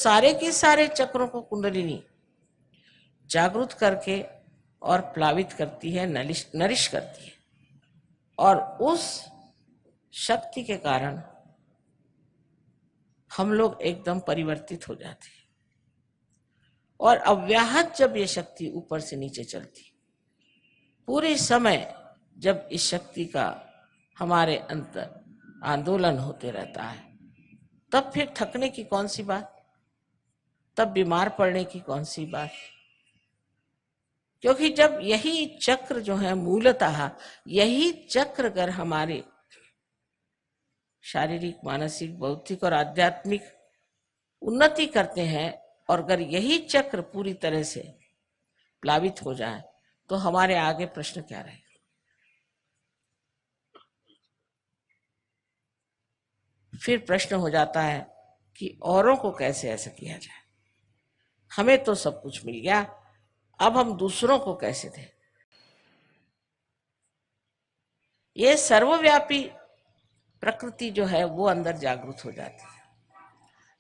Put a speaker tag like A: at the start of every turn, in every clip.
A: सारे के सारे चक्रों को कुंडलिनी जागृत करके और प्लावित करती है, नरिश करती है, और उस शक्ति के कारण हम लोग एकदम परिवर्तित हो जाते हैं। और अव्याहत जब ये शक्ति ऊपर से नीचे चलती, पूरे समय जब इस शक्ति का हमारे अंतर आंदोलन होते रहता है, तब फिर थकने की कौन सी बात, तब बीमार पड़ने की कौन सी बात। क्योंकि जब यही चक्र जो है मूलतः यही चक्र अगर हमारे शारीरिक, मानसिक, बौद्धिक और आध्यात्मिक उन्नति करते हैं, और अगर यही चक्र पूरी तरह से प्लावित हो जाए, तो हमारे आगे प्रश्न क्या रहेगा। फिर प्रश्न हो जाता है कि औरों को कैसे ऐसा किया जाए। हमें तो सब कुछ मिल गया, अब हम दूसरों को कैसे दें। ये सर्वव्यापी प्रकृति जो है वो अंदर जागृत हो जाती है,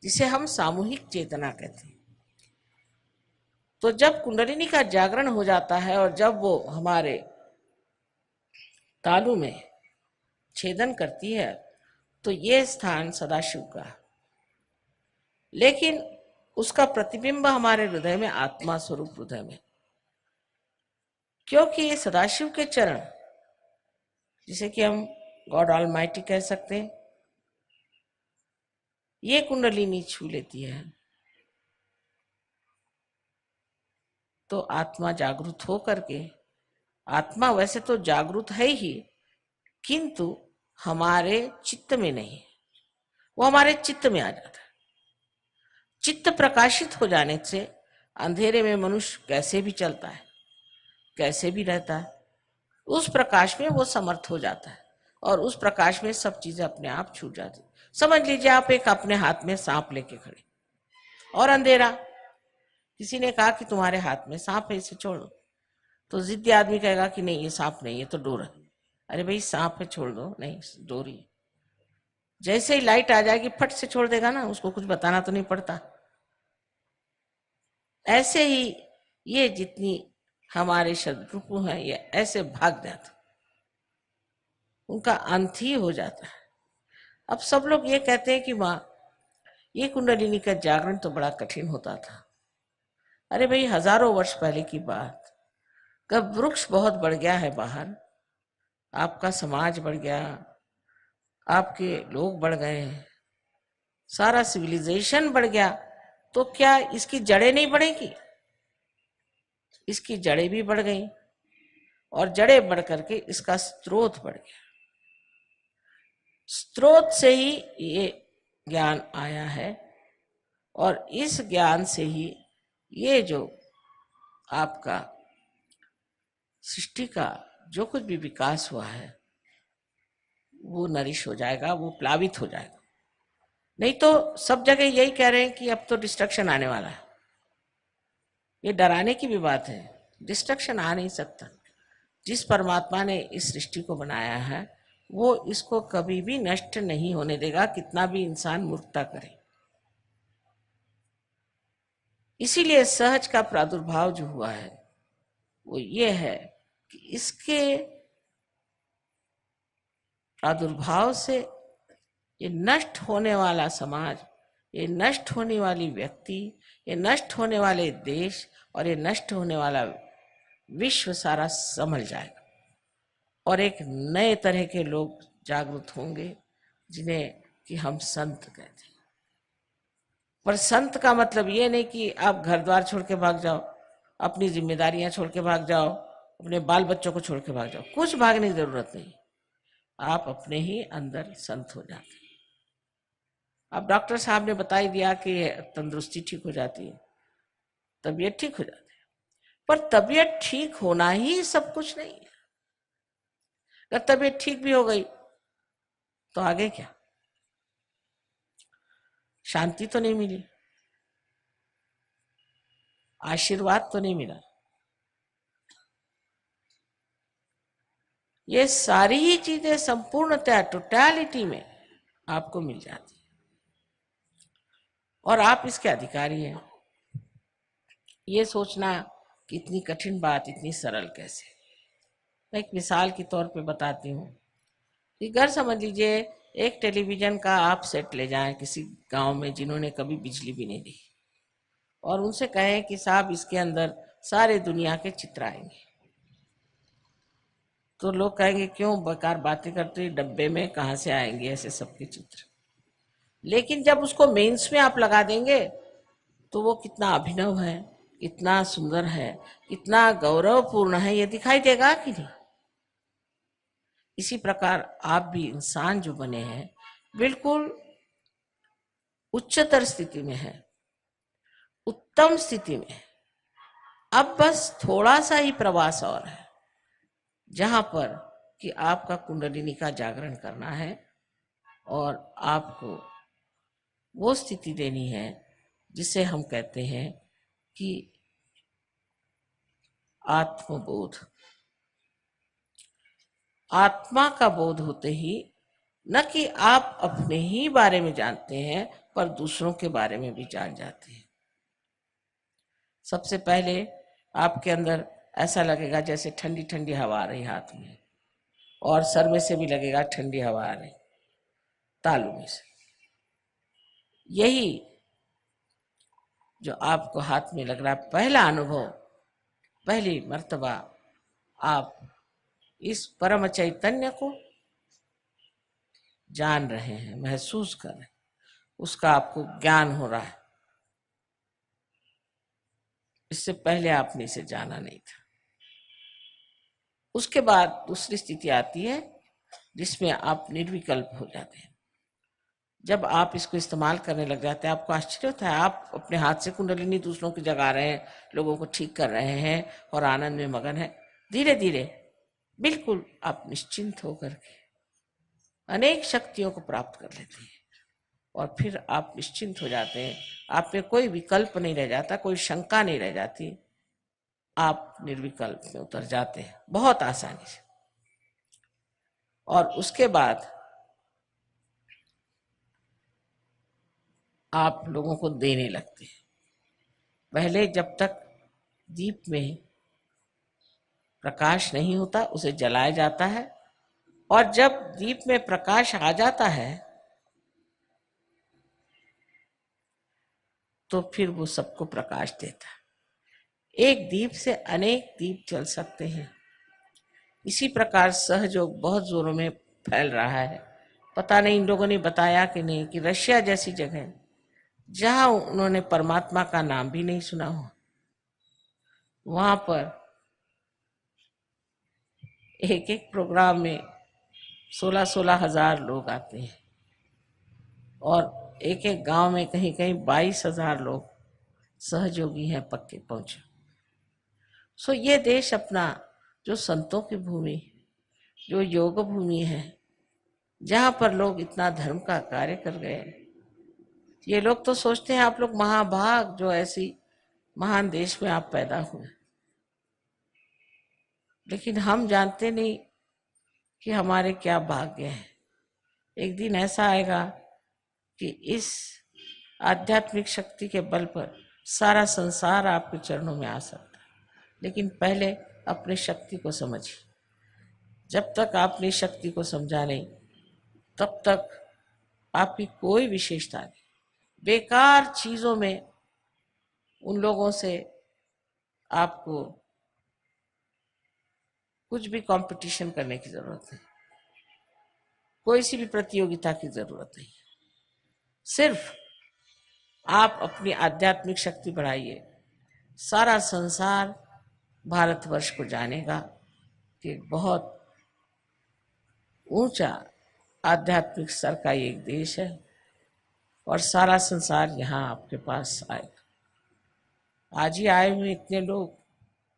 A: जिसे हम सामूहिक चेतना कहते हैं। तो जब कुंडलिनी का जागरण हो जाता है और जब वो हमारे तालु में छेदन करती है, तो ये स्थान सदाशिव का, लेकिन उसका प्रतिबिंब हमारे हृदय में, आत्मा स्वरूप हृदय में, क्योंकि ये सदाशिव के चरण, जिसे कि हम गॉड ऑलमाइटी कह सकते हैं, ये कुंडलिनी छू लेती है, तो आत्मा जागृत हो करके, आत्मा वैसे तो जागृत है ही, किंतु हमारे चित्त में नहीं, वो हमारे चित्त में आ जाता है। चित्त प्रकाशित हो जाने से अंधेरे में मनुष्य कैसे भी चलता है, कैसे भी रहता है, उस प्रकाश में वो समर्थ हो जाता है, और उस प्रकाश में सब चीजें अपने आप छूट जाती। समझ लीजिए आप एक अपने हाथ में सांप लेके खड़े और अंधेरा, किसी ने कहा कि तुम्हारे हाथ में सांप है, इसे छोड़ो, तो जिद्दी आदमी कहेगा कि नहीं ये सांप नहीं, ये तो डोर है। अरे भाई सांप है, छोड़ दो, नहीं डोरी। जैसे ही लाइट आ जाएगी फट से छोड़ देगा ना, उसको कुछ बताना तो नहीं पड़ता। ऐसे ही ये जितनी हमारे शत्रु हैं, ये ऐसे भाग जाते, उनका अंत ही हो जाता है। अब सब लोग ये कहते हैं कि माँ ये कुंडलिनी का जागरण तो बड़ा कठिन होता था। अरे भाई हजारों वर्ष पहले की बात, कब वृक्ष बहुत बढ़ गया है बाहर, आपका समाज बढ़ गया, आपके लोग बढ़ गए, सारा सिविलाइजेशन बढ़ गया, तो क्या इसकी जड़ें नहीं बढ़ेगी? इसकी जड़ें भी बढ़ गई, और जड़ें बढ़ करके इसका स्रोत बढ़ गया। स्रोत से ही ये ज्ञान आया है, और इस ज्ञान से ही ये जो आपका सृष्टि का जो कुछ भी विकास हुआ है वो नरिश हो जाएगा, वो प्लावित हो जाएगा। नहीं तो सब जगह यही कह रहे हैं कि अब तो डिस्ट्रक्शन आने वाला है। ये डराने की भी बात है, डिस्ट्रक्शन आ नहीं सकता। जिस परमात्मा ने इस सृष्टि को बनाया है वो इसको कभी भी नष्ट नहीं होने देगा, कितना भी इंसान मूर्खता करे। इसीलिए सहज का प्रादुर्भाव जो हुआ है वो ये है कि इसके प्रादुर्भाव से ये नष्ट होने वाला समाज, ये नष्ट होने वाली व्यक्ति, ये नष्ट होने वाले देश और ये नष्ट होने वाला विश्व सारा संभल जाएगा, और एक नए तरह के लोग जागृत होंगे जिन्हें कि हम संत कहते हैं। पर संत का मतलब ये नहीं कि आप घर द्वार छोड़ के भाग जाओ, अपनी जिम्मेदारियां छोड़ के भाग जाओ, अपने बाल बच्चों को छोड़ के भाग जाओ, कुछ भागने की जरूरत नहीं। आप अपने ही अंदर संत हो जाते हैं। अब डॉक्टर साहब ने बता ही दिया कि तंदुरुस्ती ठीक हो जाती है, तबीयत ठीक हो जाती है, पर तबीयत ठीक होना ही सब कुछ नहीं है। अगर तबीयत ठीक भी हो गई तो आगे क्या? शांति तो नहीं मिली, आशीर्वाद तो नहीं मिला। ये सारी ही चीजें संपूर्णतः टोटलिटी में आपको मिल जाती है। और आप इसके अधिकारी हैं। ये सोचना कि इतनी कठिन बात इतनी सरल कैसे। मैं एक मिसाल के तौर पे बताती हूँ कि घर समझ लीजिए, एक टेलीविज़न का आप सेट ले जाएं किसी गांव में जिन्होंने कभी बिजली भी नहीं दी, और उनसे कहें कि साहब इसके अंदर सारे दुनिया के चित्र आएंगे, तो लोग कहेंगे क्यों बेकार बातें करते, डब्बे में कहाँ से आएंगे ऐसे सबके चित्र। लेकिन जब उसको मेंस में आप लगा देंगे तो वो कितना अभिनव है, कितना सुंदर है, कितना गौरवपूर्ण है, ये दिखाई देगा कि नहीं। इसी प्रकार आप भी इंसान जो बने हैं बिल्कुल उच्चतर स्थिति में है, उत्तम स्थिति में। अब बस थोड़ा सा ही प्रवास और है, जहां पर कि आपका कुंडलिनी का जागरण करना है और आपको वो स्थिति देनी है जिसे हम कहते हैं कि आत्मबोध। आत्मा का बोध होते ही न कि आप अपने ही बारे में जानते हैं, पर दूसरों के बारे में भी जान जाते हैं। सबसे पहले आपके अंदर ऐसा लगेगा जैसे ठंडी ठंडी हवा आ रही हाथ में, और सर में से भी लगेगा ठंडी हवा आ रही, तालू में से। यही जो आपको हाथ में लग रहा है, पहला अनुभव, पहली मर्तबा आप इस परम चैतन्य को जान रहे हैं, महसूस कर रहे हैं, उसका आपको ज्ञान हो रहा है। इससे पहले आपने इसे जाना नहीं था। उसके बाद दूसरी स्थिति आती है जिसमें आप निर्विकल्प हो जाते हैं। जब आप इसको इस्तेमाल करने लग जाते हैं, आपको आश्चर्य होता है, आप अपने हाथ से कुंडलिनी दूसरों की जगा रहे हैं, लोगों को ठीक कर रहे हैं और आनंद में मगन है। धीरे धीरे बिल्कुल आप निश्चिंत होकर के अनेक शक्तियों को प्राप्त कर लेते हैं, और फिर आप निश्चिंत हो जाते हैं। आप में कोई विकल्प नहीं रह जाता, कोई शंका नहीं रह जाती, आप निर्विकल्प में उतर जाते हैं बहुत आसानी से। और उसके बाद आप लोगों को देने लगते हैं। पहले जब तक दीप में प्रकाश नहीं होता उसे जलाया जाता है, और जब दीप में प्रकाश आ जाता है तो फिर वो सबको प्रकाश देता है। एक दीप से अनेक दीप जल सकते हैं। इसी प्रकार सहयोग बहुत जोरों में फैल रहा है। पता नहीं इन लोगों ने बताया कि नहीं कि रशिया जैसी जगह जहां उन्होंने परमात्मा का नाम भी नहीं सुना हो, वहां पर एक एक प्रोग्राम में 16-16 हजार लोग आते हैं, और एक एक गांव में कहीं कहीं 22,000 लोग सहयोगी हैं पक्के पहुंचे। सो ये देश अपना जो संतों की भूमि, जो योग भूमि है, जहां पर लोग इतना धर्म का कार्य कर गए। ये लोग तो सोचते हैं आप लोग महाभाग जो ऐसी महान देश में आप पैदा हुए, लेकिन हम जानते नहीं कि हमारे क्या भाग्य है। एक दिन ऐसा आएगा कि इस आध्यात्मिक शक्ति के बल पर सारा संसार आपके चरणों में आ सकता है, लेकिन पहले अपनी शक्ति को समझिए। जब तक आपने शक्ति को समझा नहीं, तब तक आपकी कोई विशेषता नहीं। बेकार चीजों में उन लोगों से आपको कुछ भी कंपटीशन करने की जरूरत नहीं, कोई सी भी प्रतियोगिता की जरूरत नहीं। सिर्फ आप अपनी आध्यात्मिक शक्ति बढ़ाइए, सारा संसार भारतवर्ष को जानेगा कि बहुत ऊंचा आध्यात्मिक स्तर का एक देश है, और सारा संसार यहाँ आपके पास आएगा। आज ही आए हुए इतने लोग,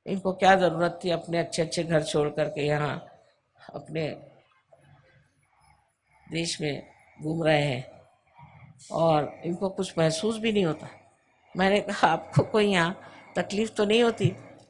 A: इनको क्या जरूरत थी अपने अच्छे अच्छे घर छोड़ करके यहाँ अपने देश में घूम रहे हैं, और इनको कुछ महसूस भी नहीं होता। मैंने कहा आपको कोई यहाँ तकलीफ तो नहीं होती?